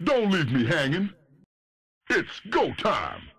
Don't leave me hanging. It's go time.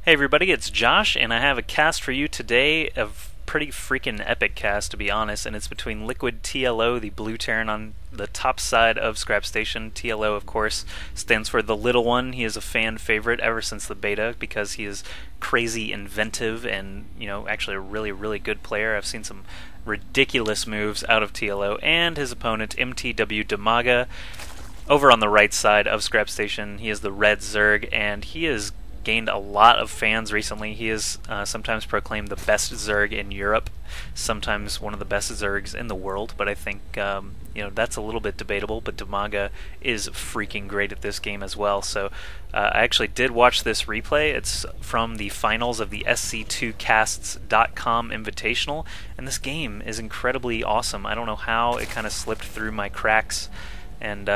Hey everybody, it's Josh, and I have a cast for you today, a pretty freaking epic cast to be honest, and it's between Liquid TLO, the blue Terran on the top side of Scrap Station. TLO, of course, stands for the little one. He is a fan favorite ever since the beta because he is crazy inventive and, actually a really, really good player. I've seen some ridiculous moves out of TLO, and his opponent, MTW Dimaga, over on the right side of Scrap Station. He is the red Zerg, and he is gained a lot of fans recently. He is sometimes proclaimed the best Zerg in Europe, sometimes one of the best Zergs in the world, but I think that's a little bit debatable. But Dimaga is freaking great at this game as well. So I actually did watch this replay. It's from the finals of the SC2casts.com Invitational, and this game is incredibly awesome. I don't know how it kind of slipped through my cracks, and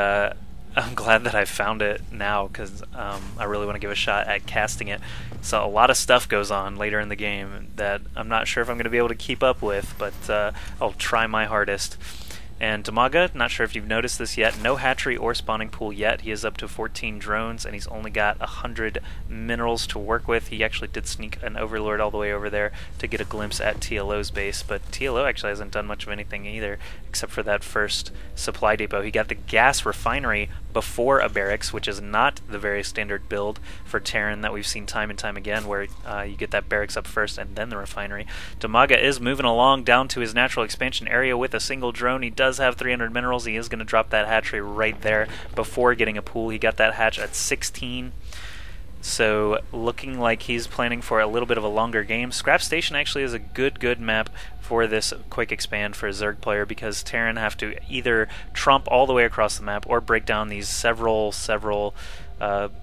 I'm glad that I found it now because I really want to give a shot at casting it. So a lot of stuff goes on later in the game that I'm not sure if I'm going to be able to keep up with, but I'll try my hardest. And Dimaga, not sure if you've noticed this yet, no hatchery or spawning pool yet. He is up to 14 drones, and he's only got 100 minerals to work with. He actually did sneak an Overlord all the way over there to get a glimpse at TLO's base, but TLO actually hasn't done much of anything either, except for that first supply depot. He got the gas refinery before a barracks, which is not the very standard build for Terran that we've seen time and time again, where you get that barracks up first and then the refinery. Dimaga is moving along down to his natural expansion area with a single drone. He does have 300 minerals. He is going to drop that hatchery right there before getting a pool. He got that hatch at 16. So looking like he's planning for a little bit of a longer game. Scrap Station actually is a good map for this quick expand for a Zerg player because Terran have to either tromp all the way across the map or break down these several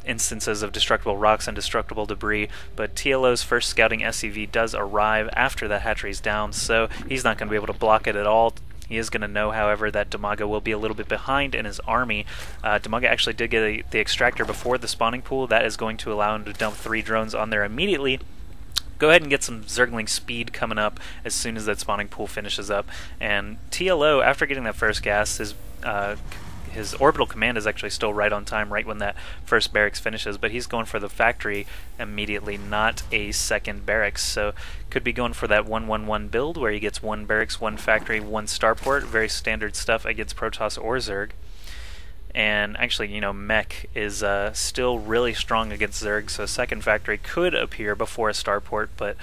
instances of destructible rocks and destructible debris. But TLO's first scouting SCV does arrive after that hatchery's down, so he's not going to be able to block it at all. He is going to know, however, that Dimaga will be a little bit behind in his army. Dimaga actually did get the extractor before the spawning pool. That is going to allow him to dump 3 drones on there immediately. Go ahead and get some Zergling speed coming up as soon as that spawning pool finishes up. And TLO, after getting that first gas, his orbital command is actually still right on time, right when that first barracks finishes, but he's going for the factory immediately, not a second barracks. So could be going for that 1-1-1 build where he gets 1 barracks, 1 factory, 1 starport, very standard stuff against Protoss or Zerg. And actually, Mech is still really strong against Zerg, so a second factory could appear before a starport, but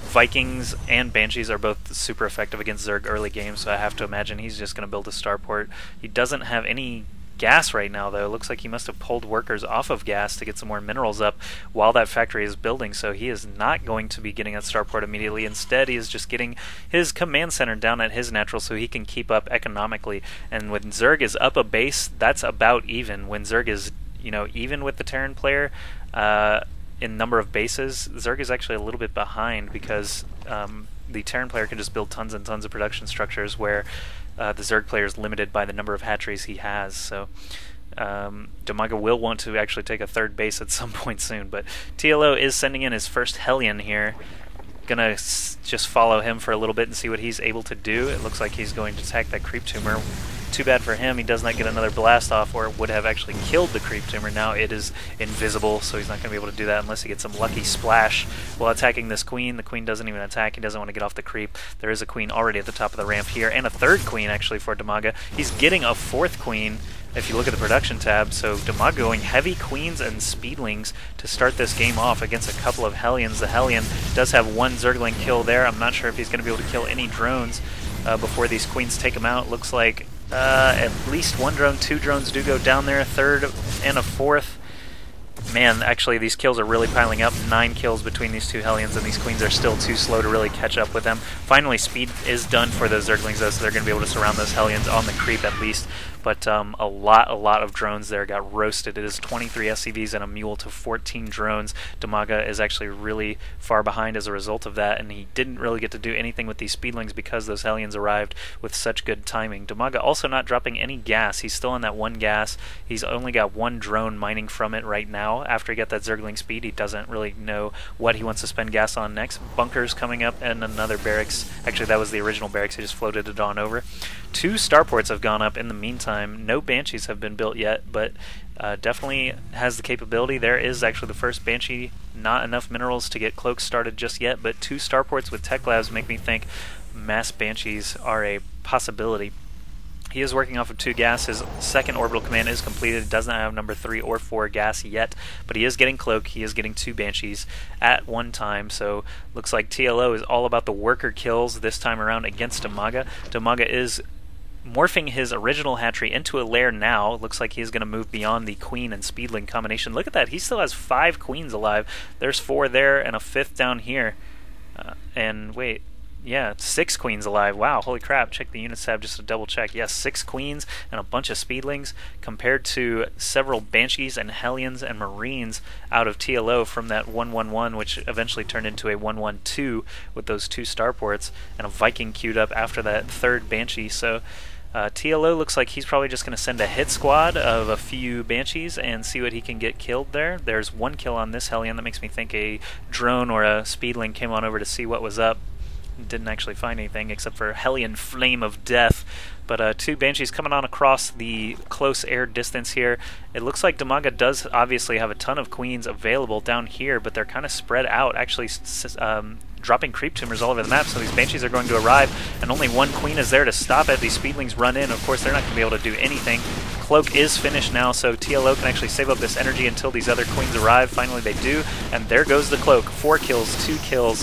Vikings and Banshees are both super effective against Zerg early game, so I have to imagine he's just going to build a starport. He doesn't have any gas right now, though. It looks like he must have pulled workers off of gas to get some more minerals up while that factory is building, so he is not going to be getting a starport immediately. Instead, he is just getting his command center down at his natural so he can keep up economically. And when Zerg is up a base, that's about even. When Zerg is, even with the Terran player, in number of bases, Zerg is actually a little bit behind because the Terran player can just build tons and tons of production structures where the Zerg player is limited by the number of hatcheries he has. So Dimaga will want to actually take a third base at some point soon, but TLO is sending in his first Hellion here. Gonna just follow him for a little bit and see what he's able to do. It looks like he's going to attack that creep tumor. Too bad for him, he does not get another blast off, or it would have actually killed the creep tumor. Now it is invisible, so he's not going to be able to do that unless he gets some lucky splash while attacking this queen. The queen doesn't even attack, he doesn't want to get off the creep. There is a queen already at the top of the ramp here, and a third queen actually for Dimaga. He's getting a fourth queen if you look at the production tab, so Dimaga going heavy queens and speedlings to start this game off against a couple of Hellions. The Hellion does have 1 Zergling kill there. I'm not sure if he's going to be able to kill any drones before these queens take him out. Looks like at least 1 drone, 2 drones do go down there, a third and a fourth. Man, actually these kills are really piling up. 9 kills between these 2 Hellions, and these queens are still too slow to really catch up with them. Finally, speed is done for those Zerglings though, so they're going to be able to surround those Hellions on the creep at least. But a lot of drones there got roasted. It is 23 SCVs and a mule to 14 drones. Dimaga is actually really far behind as a result of that, and he didn't really get to do anything with these speedlings because those Hellions arrived with such good timing. Dimaga also not dropping any gas. He's still on that 1 gas. He's only got 1 drone mining from it right now. now. After he got that Zergling speed, he doesn't really know what he wants to spend gas on next. Bunkers coming up and another barracks. Actually, that was the original barracks. He just floated it on over. 2 starports have gone up in the meantime. No Banshees have been built yet, but definitely has the capability. There is actually the first Banshee. Not enough minerals to get cloaks started just yet, but 2 starports with tech labs make me think mass Banshees are a possibility. He is working off of 2 gas. His second orbital command is completed. Does not have number 3 or 4 gas yet, but he is getting cloak. He is getting 2 Banshees at one time, so looks like TLO is all about the worker kills this time around against Dimaga. Dimaga is morphing his original hatchery into a lair now. Looks like he's going to move beyond the queen and speedling combination. Look at that. He still has 5 queens alive. There's 4 there and a 5th down here. And wait. Yeah, 6 queens alive. Wow, holy crap. Check the units tab just to double check. Yes, 6 queens and a bunch of speedlings compared to several Banshees and Hellions and Marines out of TLO from that 1-1-1, which eventually turned into a 1-1-2 with those 2 starports and a Viking queued up after that 3rd Banshee. So TLO looks like he's probably just going to send a hit squad of a few Banshees and see what he can get killed there. There's 1 kill on this Hellion. That makes me think a drone or a speedling came on over to see what was up. Didn't actually find anything except for Hellion Flame of Death. But 2 Banshees coming on across the close air distance here. It looks like Dimaga does obviously have a ton of queens available down here, but they're kind of spread out, actually dropping creep tumors all over the map, so these Banshees are going to arrive, and only 1 queen is there to stop it. These speedlings run in. Of course, they're not going to be able to do anything. Cloak is finished now, so TLO can actually save up this energy until these other queens arrive. Finally, they do, and there goes the Cloak. 4 kills, 2 kills.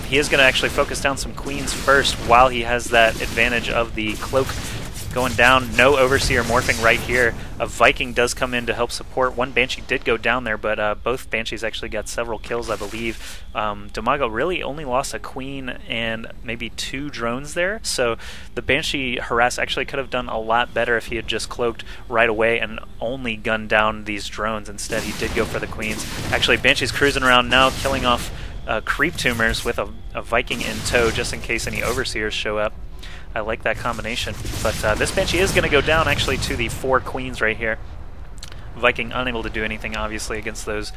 He is going to actually focus down some queens first while he has that advantage of the Cloak going down. No Overseer morphing right here. A Viking does come in to help support. 1 Banshee did go down there, but both Banshees actually got several kills, I believe. Dimaga really only lost a queen and maybe 2 drones there, so the Banshee harass actually could have done a lot better if he had just cloaked right away and only gunned down these drones. Instead, he did go for the queens. Actually, Banshee's cruising around now, killing off creep tumors with a Viking in tow just in case any Overseers show up. I like that combination. But this Banshee is going to go down actually to the 4 queens right here. Viking unable to do anything obviously against those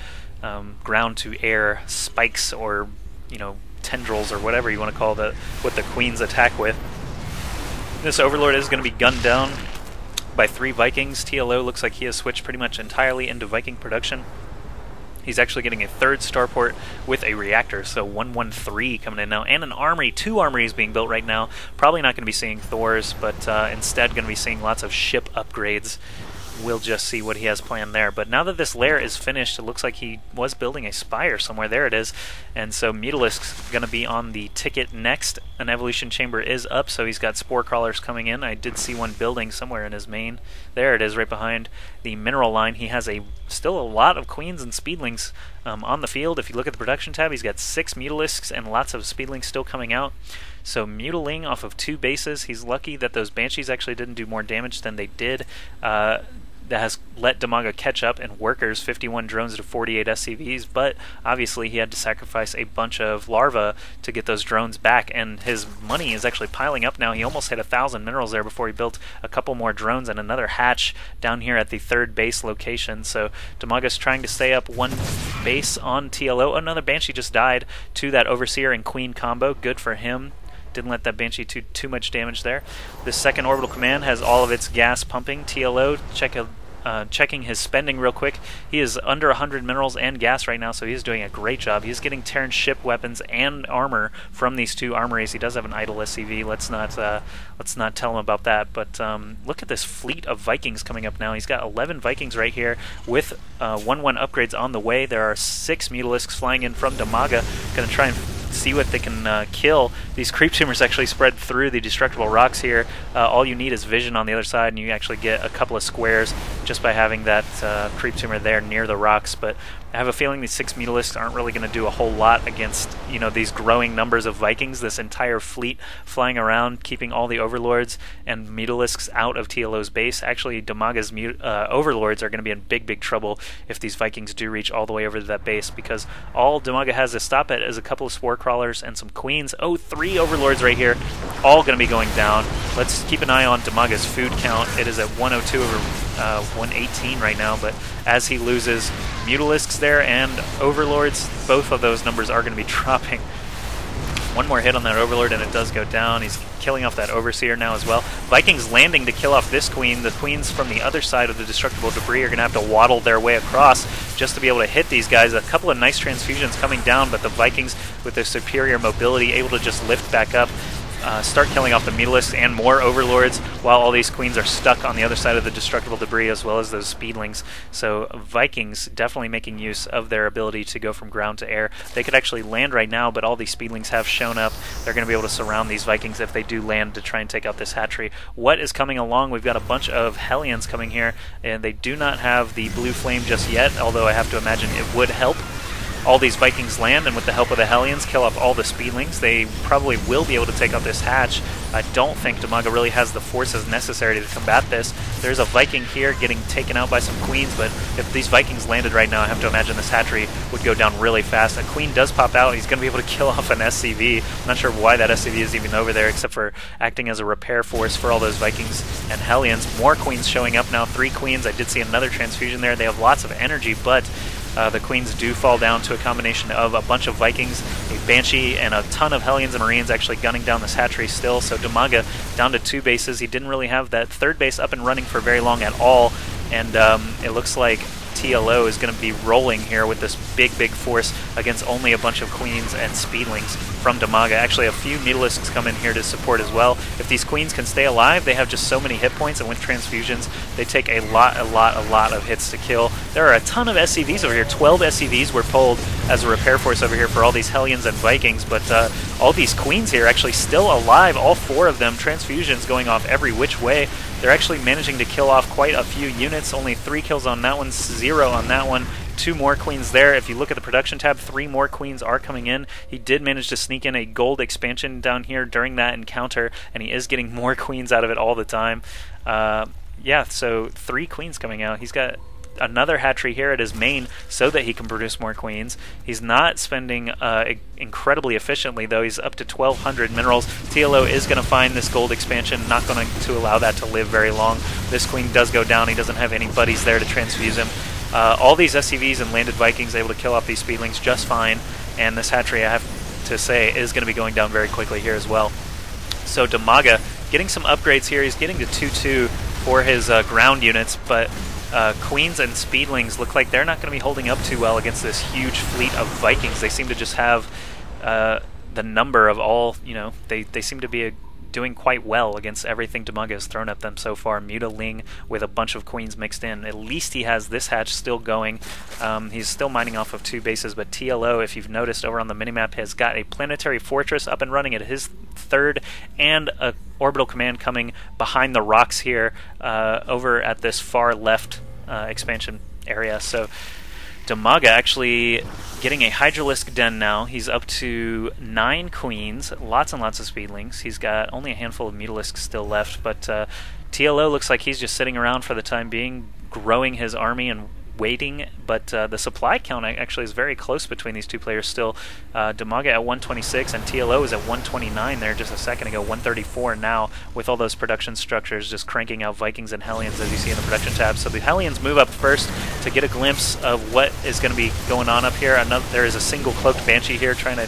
ground to air spikes or, you know, tendrils or whatever you want to call what the queens attack with. This Overlord is going to be gunned down by 3 Vikings. TLO looks like he has switched pretty much entirely into Viking production. He's actually getting a 3rd starport with a reactor, so 1-1-3 coming in now, and an armory. 2 armories being built right now. Probably not going to be seeing Thors, but instead going to be seeing lots of ship upgrades. We'll just see what he has planned there. But now that this lair is finished, it looks like he was building a spire somewhere. There it is. And so Mutalisk's going to be on the ticket next. An evolution chamber is up, so he's got spore crawlers coming in. I did see one building somewhere in his main. There it is, right behind the mineral line. He has still a lot of queens and speedlings on the field. If you look at the production tab, he's got 6 Mutalisks and lots of speedlings still coming out. So Mutaling off of 2 bases. He's lucky that those Banshees actually didn't do more damage than they did. That has let Dimaga catch up in workers, 51 drones to 48 SCVs, but obviously he had to sacrifice a bunch of larvae to get those drones back, and his money is actually piling up now. He almost hit 1,000 minerals there before he built a couple more drones and another hatch down here at the 3rd base location. So Dimaga's trying to stay up 1 base on TLO. Another Banshee just died to that Overseer and Queen combo. Good for him. Didn't let that Banshee do too much damage there. This second orbital command has all of its gas pumping. TLO checking his spending real quick. He is under 100 minerals and gas right now, so he's doing a great job. He's getting Terran ship weapons and armor from these 2 armories. He does have an idle SCV. Let's not tell him about that. But look at this fleet of Vikings coming up now. He's got 11 Vikings right here with 1-1 upgrades on the way. There are 6 Mutalisks flying in from Dimaga. Going to try and see what they can kill. These creep tumors actually spread through the destructible rocks here. All you need is vision on the other side, and you actually get a couple of squares just by having that creep tumor there near the rocks. But I have a feeling these 6 Mutalisks aren't really going to do a whole lot against, you know, these growing numbers of Vikings, this entire fleet flying around, keeping all the Overlords and Mutalisks out of TLO's base. Actually, Dimaga's Overlords are going to be in big trouble if these Vikings do reach all the way over to that base, because all Dimaga has to stop at is a couple of spore crawlers and some queens. Oh, 3 Overlords right here, all going to be going down. Let's keep an eye on Dimaga's food count. It is at 102 over 118 right now, but as he loses Mutalisks there and Overlords, both of those numbers are going to be dropping. One more hit on that Overlord and it does go down. He's killing off that Overseer now as well. Vikings landing to kill off this queen. The queens from the other side of the destructible debris are going to have to waddle their way across just to be able to hit these guys. A couple of nice transfusions coming down, but the Vikings with their superior mobility able to just lift back up, start killing off the Mutalisks and more Overlords, while all these queens are stuck on the other side of the destructible debris as well as those speedlings. So Vikings definitely making use of their ability to go from ground to air. They could actually land right now, but all these speedlings have shown up. They're going to be able to surround these Vikings if they do land to try and take out this hatchery. What is coming along? We've got a bunch of Hellions coming here, and they do not have the blue flame just yet, although I have to imagine it would help. All these Vikings land, and with the help of the Hellions, kill off all the speedlings. They probably will be able to take out this hatch. I don't think Dimaga really has the forces necessary to combat this. There's a Viking here getting taken out by some queens, but if these Vikings landed right now, I have to imagine this hatchery would go down really fast. A queen does pop out. He's going to be able to kill off an SCV. I'm not sure why that SCV is even over there, except for acting as a repair force for all those Vikings and Hellions. More queens showing up now. 3 queens. I did see another transfusion there. They have lots of energy, but the queens do fall down to a combination of a bunch of Vikings, a Banshee, and a ton of Hellions and Marines actually gunning down this hatchery still. So Dimaga down to 2 bases. He didn't really have that 3rd base up and running for very long at all, and it looks like TLO is going to be rolling here with this big force against only a bunch of queens and speedlings from Dimaga. Actually, a few Mutalisks come in here to support as well. If these queens can stay alive, they have just so many hit points, and with transfusions, they take a lot of hits to kill. There are a ton of SCVs over here. 12 SCVs were pulled as a repair force over here for all these Hellions and Vikings, but all these queens here actually still alive, all 4 of them. Transfusions going off every which way. They're actually managing to kill off quite a few units. Only 3 kills on that one, 0 on that one. 2 more queens there. If you look at the production tab, 3 more queens are coming in. He did manage to sneak in a gold expansion down here during that encounter, and he is getting more queens out of it all the time. Yeah, so 3 queens coming out. He's got another hatchery here at his main so that he can produce more queens. He's not spending incredibly efficiently, though. He's up to 1,200 minerals. TLO is going to find this gold expansion, not going to allow that to live very long. This queen does go down. He doesn't have any buddies there to transfuse him. All these SCVs and landed Vikings able to kill off these speedlings just fine, and this hatchery, I have to say, is going to be going down very quickly here as well. So Dimaga getting some upgrades here. He's getting to 2-2 for his ground units, but queens and speedlings look like they're not going to be holding up too well against this huge fleet of Vikings. They seem to just have the number of all, they seem to be doing quite well against everything Dimaga has thrown at them so far. Mutaling with a bunch of queens mixed in. At least he has this hatch still going. He's still mining off of 2 bases, but TLO, if you've noticed over on the minimap, has got a planetary fortress up and running at his 3rd, and a orbital command coming behind the rocks here over at this far left expansion area. So Dimaga actually getting a Hydralisk Den now. He's up to 9 queens, lots and lots of speedlings. He's got only a handful of Mutalisks still left, but TLO looks like he's just sitting around for the time being, growing his army and waiting, but the supply count actually is very close between these 2 players still. Dimaga at 126 and TLO is at 129 there just a second ago, 134 now, with all those production structures just cranking out Vikings and Hellions as you see in the production tab. So the Hellions move up first to get a glimpse of what is going to be going on up here. There is a single cloaked Banshee here trying to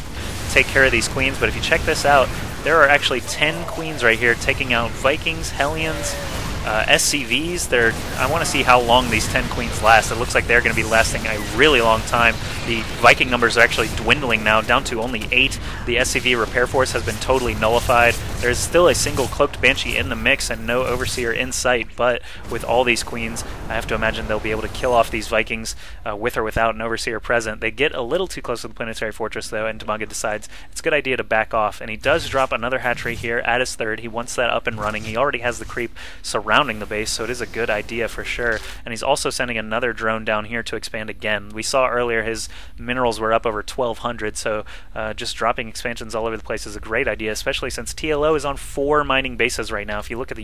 take care of these queens, but if you check this out, there are actually 10 queens right here taking out Vikings, Hellions, SCVs. I want to see how long these 10 queens last. It looks like they're going to be lasting a really long time. The Viking numbers are actually dwindling now, down to only 8. The SCV repair force has been totally nullified. There's still a single cloaked Banshee in the mix and no Overseer in sight, but with all these queens, I have to imagine they'll be able to kill off these Vikings with or without an Overseer present. They get a little too close to the planetary fortress, though, and Dimaga decides it's a good idea to back off, and he does drop another hatchery here at his 3rd. He wants that up and running. He already has the creep surrounding the base, so it is a good idea for sure. And he's also sending another drone down here to expand again. We saw earlier his minerals were up over 1,200, so just dropping expansions all over the place is a great idea, especially since TLO is on 4 mining bases right now. If you look at the